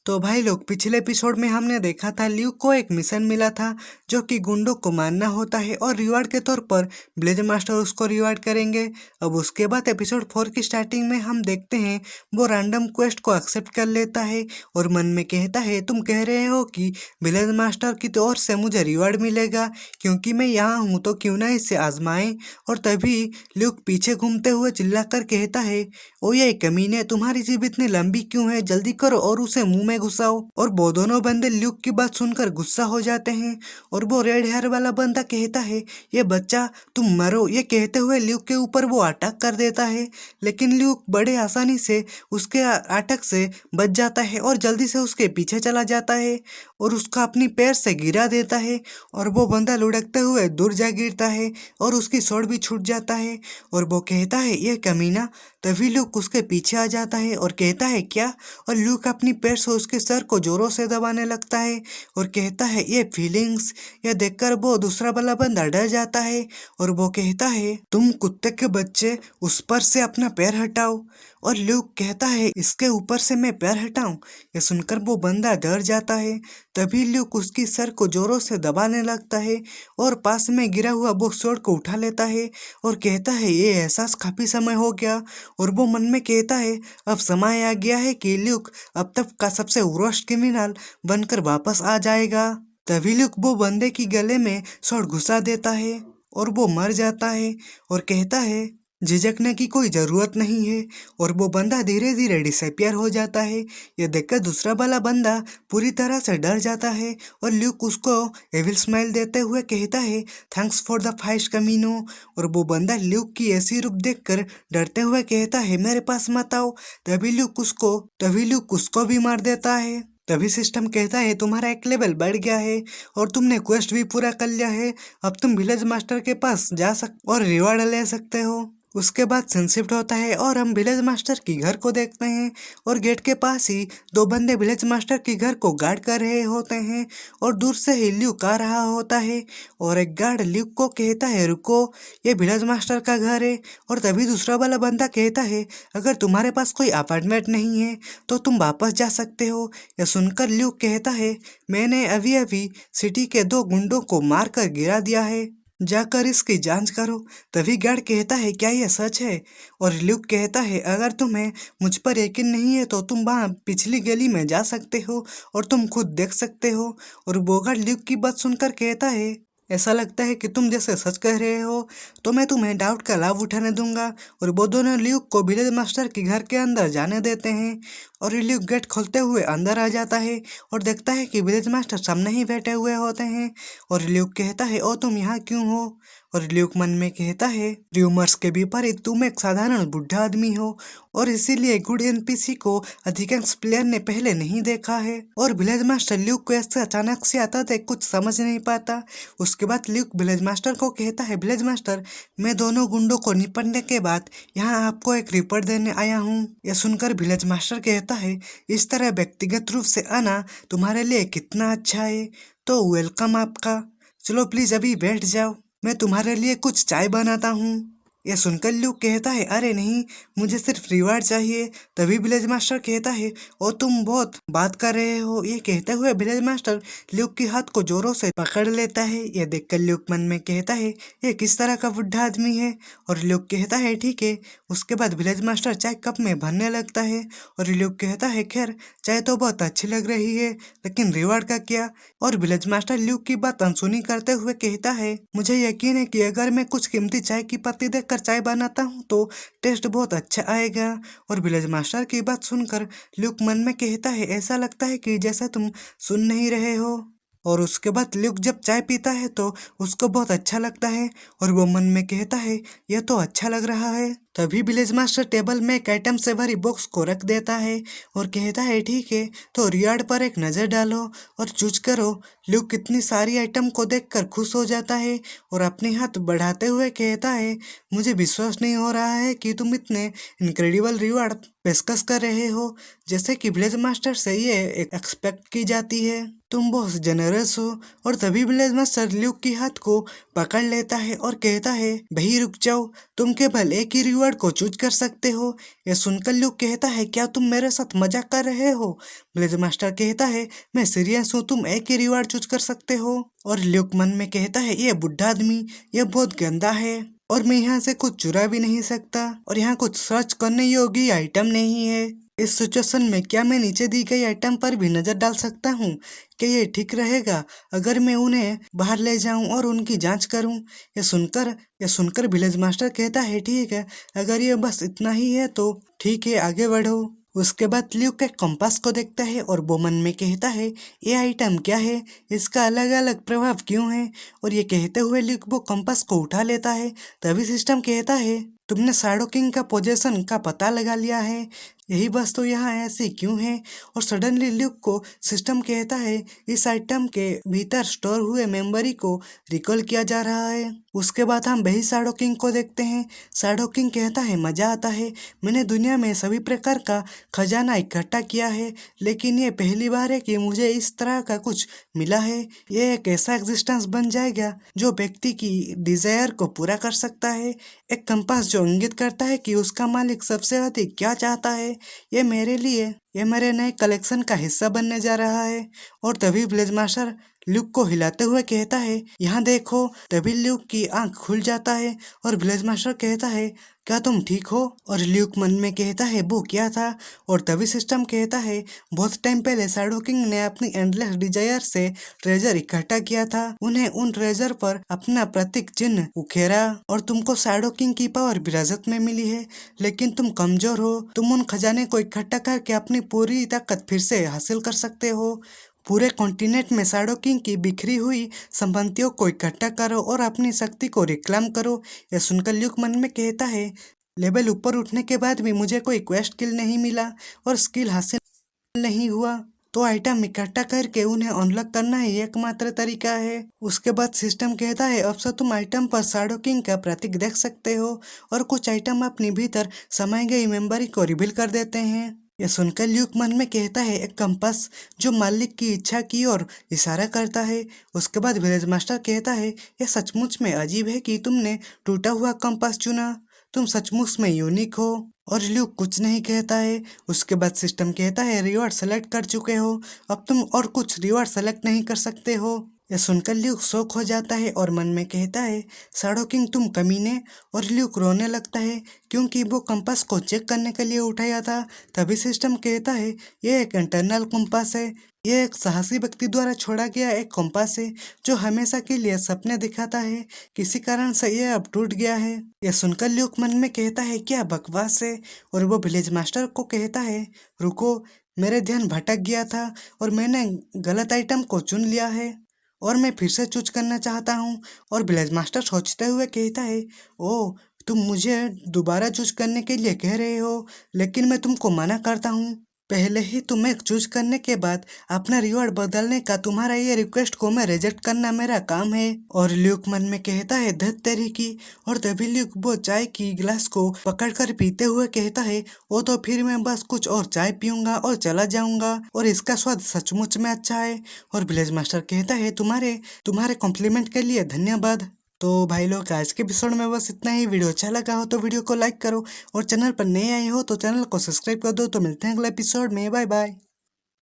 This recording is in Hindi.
तो भाई लोग, पिछले एपिसोड में हमने देखा था ल्यूक को एक मिशन मिला था जो कि गुंडों को मारना होता है और रिवार्ड के तौर पर ब्लेज मास्टर उसको रिवार्ड करेंगे। अब उसके बाद एपिसोड 4 की स्टार्टिंग में हम देखते हैं वो रैंडम क्वेस्ट को एक्सेप्ट कर लेता है और मन में कहता है तुम कह रहे हो कि ब्लेज मास्टर की ओर से मुझे रिवार्ड मिलेगा क्योंकि मैं यहाँ हूँ, तो क्यों ना इसे आजमाएं। और तभी ल्यूक पीछे घूमते हुए चिल्लाकर कहता है, ओ ये कमीने, तुम्हारी जीभ इतनी लंबी क्यों है, जल्दी करो और उसे मुंह में घुसाओ। और वो दोनों बंदे ल्यूक की बात सुनकर गुस्सा हो जाते हैं और वो रेड हेयर वाला बंदा कहता है, ये बच्चा तुम मरो। ये कहते हुए ल्यूक के ऊपर वो अटैक कर देता है, लेकिन ल्यूक बड़े आसानी से उसके अटैक से बच जाता है और जल्दी से उसके पीछे चला जाता है और उसका अपनी पैर से गिरा देता है और वो बंदा लुढ़कते हुए दूर जा गिरता है और उसकी सोड़ भी छूट जाता है और वो कहता है, ये कमीना। तभी ल्यूक उसके पीछे आ जाता है और कहता है, क्या? और ल्यूक अपनी पैर से उसके सर को जोरों से दबाने लगता है और कहता है, ये फीलिंग्स। यह देखकर वो दूसरा वाला बंदा डर जाता है और वो कहता है, तुम कुत्ते के बच्चे, उस पर से अपना पैर हटाओ। और ल्यूक कहता है, इसके ऊपर से मैं पैर हटाऊं? यह सुनकर वो बंदा डर जाता है। तभी ल्यूक उसकी सर को जोरों से दबाने लगता है और पास में गिरा हुआ वो स्वॉर्ड को उठा लेता है और कहता है, ये एहसास काफी समय हो गया। और वो मन में कहता है, अब समय आ गया है कि ल्यूक अब तक का सबसे वर्स्ट क्रिमिनल बनकर वापस आ जाएगा। तभी ल्यूक वो बंदे की गले में स्वॉर्ड घुसा देता है और वो मर जाता है और कहता है, झिझकने की कोई जरूरत नहीं है। और वो बंदा धीरे धीरे डिसअपियर हो जाता है। ये देखकर दूसरा वाला बंदा पूरी तरह से डर जाता है और ल्यूक उसको एविल स्माइल देते हुए कहता है, थैंक्स फॉर द फाइट कमीनो। और वो बंदा ल्यूक की ऐसी रूप देखकर डरते हुए कहता है, मेरे पास मत आओ। तभी ल्यूक उसको भी मार देता है। तभी सिस्टम कहता है, तुम्हारा एक लेवल बढ़ गया है और तुमने क्वेस्ट भी पूरा कर लिया है। अब तुम विलेज मास्टर के पास जा सकते और रिवार्ड ले सकते हो। उसके बाद सन शिफ्ट होता है और हम विलेज मास्टर की घर को देखते हैं और गेट के पास ही दो बंदे विलेज मास्टर की घर को गार्ड कर रहे होते हैं और दूर से ही ल्यूक आ रहा होता है और एक गार्ड ल्यूक को कहता है, रुको, ये विलेज मास्टर का घर है। और तभी दूसरा वाला बंदा कहता है, अगर तुम्हारे पास कोई अपार्टमेंट नहीं है तो तुम वापस जा सकते हो। यह सुनकर ल्यूक कहता है, मैंने अभी अभी सिटी के दो गुंडों को मार कर गिरा दिया है, जाकर इसकी जांच करो। तभी गार्ड कहता है, क्या यह सच है? और ल्यूक कहता है, अगर तुम्हें मुझ पर यकीन नहीं है तो तुम वहाँ पिछली गली में जा सकते हो और तुम खुद देख सकते हो। और वो गार्ड ल्यूक की बात सुनकर कहता है, ऐसा लगता है कि तुम जैसे सच कह रहे हो, तो मैं तुम्हें डाउट का लाभ उठाने दूंगा। और वो दोनों ल्यूक को विलेज मास्टर के घर के अंदर जाने देते हैं और ल्यूक गेट खोलते हुए अंदर आ जाता है और देखता है कि विलेज मास्टर सामने ही बैठे हुए होते हैं। और ल्यूक कहता है, ओ तुम यहाँ क्यों हो? और ल्यूक मन में कहता है, र्यूमर्स के विपरीत तुम एक साधारण बुढ़ा आदमी हो और इसीलिए गुड एनपीसी को अधिकांश प्लेयर ने पहले नहीं देखा है। और विलेज मास्टर ल्यूक को ऐसे अचानक से आता देख कुछ समझ नहीं पाता। उसके बाद ल्यूक विलेज मास्टर को कहता है, विलेज मास्टर, मैं दोनों गुंडों को निपटने के बाद यहाँ आपको एक रिपोर्ट देने आया हूँ। यह सुनकर विलेज मास्टर कहता है, इस तरह व्यक्तिगत रूप से आना तुम्हारे लिए कितना अच्छा है, तो वेलकम आपका। चलो प्लीज अभी बैठ जाओ, मैं तुम्हारे लिए कुछ चाय बनाता हूँ। यह सुनकर ल्यूक कहता है, अरे नहीं, मुझे सिर्फ रिवार्ड चाहिए। तभी विलेज मास्टर कहता है, ओ तुम बहुत बात कर रहे हो। ये कहते हुए विलेज मास्टर ल्यूक के हाथ को जोरों से पकड़ लेता है। यह देखकर ल्यूक मन में कहता है, ये किस तरह का बुढ़ा आदमी है? और ल्यूक कहता है, ठीक है। उसके बाद विलेज मास्टर चाय कप में भरने लगता है और ल्यूक कहता है, खैर चाय तो बहुत अच्छी लग रही है, लेकिन रिवार्ड का क्या? और विलेज मास्टर ल्यूक की बात अनसुनी करते हुए कहता है, मुझे यकीन है कि अगर मैं कुछ कीमती चाय की पत्ती देकर चाय बनाता हूँ तो टेस्ट बहुत अच्छा आएगा। और विलेज मास्टर की बात सुनकर ल्यूक मन में कहता है, ऐसा लगता है कि जैसा तुम सुन नहीं रहे हो। और उसके बाद ल्यूक जब चाय पीता है तो उसको बहुत अच्छा लगता है और वो मन में कहता है, यह तो अच्छा लग रहा है। तभी विलेज मास्टर टेबल में एक आइटम से भरी बॉक्स को रख देता है और कहता है, ठीक है, तो रिवार्ड पर एक नज़र डालो और चूज करो। ल्यूक कितनी सारी आइटम को देखकर खुश हो जाता है और अपने हाथ बढ़ाते हुए कहता है, मुझे विश्वास नहीं हो रहा है कि तुम इतने इनक्रेडिबल रिवार्ड पेशकश कर रहे हो, जैसे कि विलेज मास्टर से ये एक्सपेक्ट की जाती है। तुम बहुत जनरस हो। और तभी विलेज मास्टर ल्यूक की हाथ को पकड़ लेता है और कहता है, भाई रुक जाओ, तुम केवल एक ही रिवार्ड रिवॉर्ड को चूज कर सकते हो। ये सुनकर ल्यूक कहता है क्या तुम मेरे साथ मजाक कर रहे हो। ब्लेज मास्टर कहता है मैं सीरियस हूँ, तुम एक ही रिवॉर्ड चूज कर सकते हो। और ल्यूक मन में कहता है ये बुढ़ा आदमी ये बहुत गंदा है और मैं यहाँ से कुछ चुरा भी नहीं सकता और यहाँ कुछ सर्च करने योग्य आइटम नहीं है। इस सिचुएशन में क्या मैं नीचे दी गई आइटम पर भी नजर डाल सकता हूँ? क्या ये ठीक रहेगा अगर मैं उन्हें बाहर ले जाऊं और उनकी जांच करूं? ये सुनकर विलेज मास्टर कहता है ठीक है, अगर ये बस इतना ही है तो ठीक है, आगे बढ़ो। उसके बाद ल्यूक एक कंपास को देखता है और वो मन में कहता है ये आइटम क्या है, इसका अलग अलग प्रभाव क्यों है। और ये कहते हुए ल्यूक वो कंपास को उठा लेता है। तभी सिस्टम कहता है तुमने शैडो किंग का पोजीशन का पता लगा लिया है, यही वस्तु यहाँ ऐसी क्यों है। और सडनली ल्यूक को सिस्टम कहता है इस आइटम के भीतर स्टोर हुए मेमोरी को रिकॉल किया जा रहा है। उसके बाद हम वही शैडो किंग को देखते हैं। शैडो किंग कहता है मजा आता है, मैंने दुनिया में सभी प्रकार का खजाना इकट्ठा किया है, लेकिन ये पहली बार है कि मुझे इस तरह का कुछ मिला है। ये एक ऐसा एग्जिस्टेंस बन जाएगा जो व्यक्ति की डिजायर को पूरा कर सकता है। एक कंपास जो इंगित करता है कि उसका मालिक सबसे अधिक क्या चाहता है। ये मेरे नए कलेक्शन का हिस्सा बनने जा रहा है। और तभी ब्लेज मास्टर ल्यूक को हिलाते हुए कहता है यहाँ देखो। तभी ल्यूक की आंख खुल जाता है और ब्लेज मास्टर कहता है क्या तुम ठीक हो। और ल्यूक मन में कहता है वो क्या था। और तभी सिस्टम कहता है बहुत टाइम पहले शैडो किंग ने अपनी एंडलेस डिजायर से ट्रेजर इकट्ठा किया था, उन्हें उन ट्रेजर पर अपना प्रतीक चिन्ह उखेरा और तुमको शैडो किंग की पावर विरासत में मिली है, लेकिन तुम कमजोर हो। तुम उन खजाने को इकट्ठा करके अपनी पूरी ताकत फिर से हासिल कर सकते हो। पूरे कॉन्टिनेंट में शैडो किंग की बिखरी हुई संपत्तियों को इकट्ठा करो और अपनी शक्ति को रिक्लाम करो। यह सुनकर ल्यूक मन में कहता है लेवल ऊपर उठने के बाद भी मुझे कोई क्वेस्ट किल नहीं मिला और स्किल हासिल नहीं हुआ, तो आइटम इकट्ठा करके उन्हें अनलॉक करना ही एकमात्र तरीका है। उसके बाद सिस्टम कहता है अब से तुम आइटम पर शैडो किंग का प्रतीक देख सकते हो और कुछ आइटम अपनी भीतर समाई गई मेमोरी को रिवील कर देते हैं। यह सुनकर ल्यूक मन में कहता है एक कंपास जो मालिक की इच्छा की ओर इशारा करता है। उसके बाद विलेज मास्टर कहता है यह सचमुच में अजीब है कि तुमने टूटा हुआ कंपास चुना, तुम सचमुच में यूनिक हो। और ल्यूक कुछ नहीं कहता है। उसके बाद सिस्टम कहता है रिवॉर्ड सेलेक्ट कर चुके हो, अब तुम और कुछ रिवॉर्ड सेलेक्ट नहीं कर सकते हो। यह सुनकर ल्यूक शौक हो जाता है और मन में कहता है शैडो किंग तुम कमीने। और ल्यूक रोने लगता है क्योंकि वो कंपास को चेक करने के लिए उठाया था। तभी सिस्टम कहता है ये एक इंटरनल कंपास है, ये एक साहसी व्यक्ति द्वारा छोड़ा गया एक कंपास है जो हमेशा के लिए सपने दिखाता है, किसी कारण से ये अब टूट गया है। यह सुनकर ल्यूक मन में कहता है क्या बकवास है। और वो विलेज मास्टर को कहता है रुको, मेरे ध्यान भटक गया था और मैंने गलत आइटम को चुन लिया है और मैं फिर से चूज करना चाहता हूँ। और विलेज मास्टर सोचते हुए कहता है ओ तुम मुझे दोबारा चूज करने के लिए कह रहे हो, लेकिन मैं तुमको मना करता हूँ। पहले ही तुम्हें चूज करने के बाद अपना रिवॉर्ड बदलने का तुम्हारा ये रिक्वेस्ट को मैं रिजेक्ट करना मेरा काम है। और ल्यूक मन में कहता है धत तेरी की। और तभी ल्यूक वो चाय की गिलास को पकड़कर पीते हुए कहता है वो तो फिर मैं बस कुछ और चाय पीऊंगा और चला जाऊंगा और इसका स्वाद सचमुच में अच्छा है। और विलेज मास्टर कहता है तुम्हारे कॉम्प्लीमेंट के लिए धन्यवाद। तो भाई लोग आज के एपिसोड में बस इतना ही। वीडियो अच्छा लगा हो तो वीडियो को लाइक करो और चैनल पर नए आए हो तो चैनल को सब्सक्राइब कर दो। तो मिलते हैं अगले एपिसोड में, बाय बाय।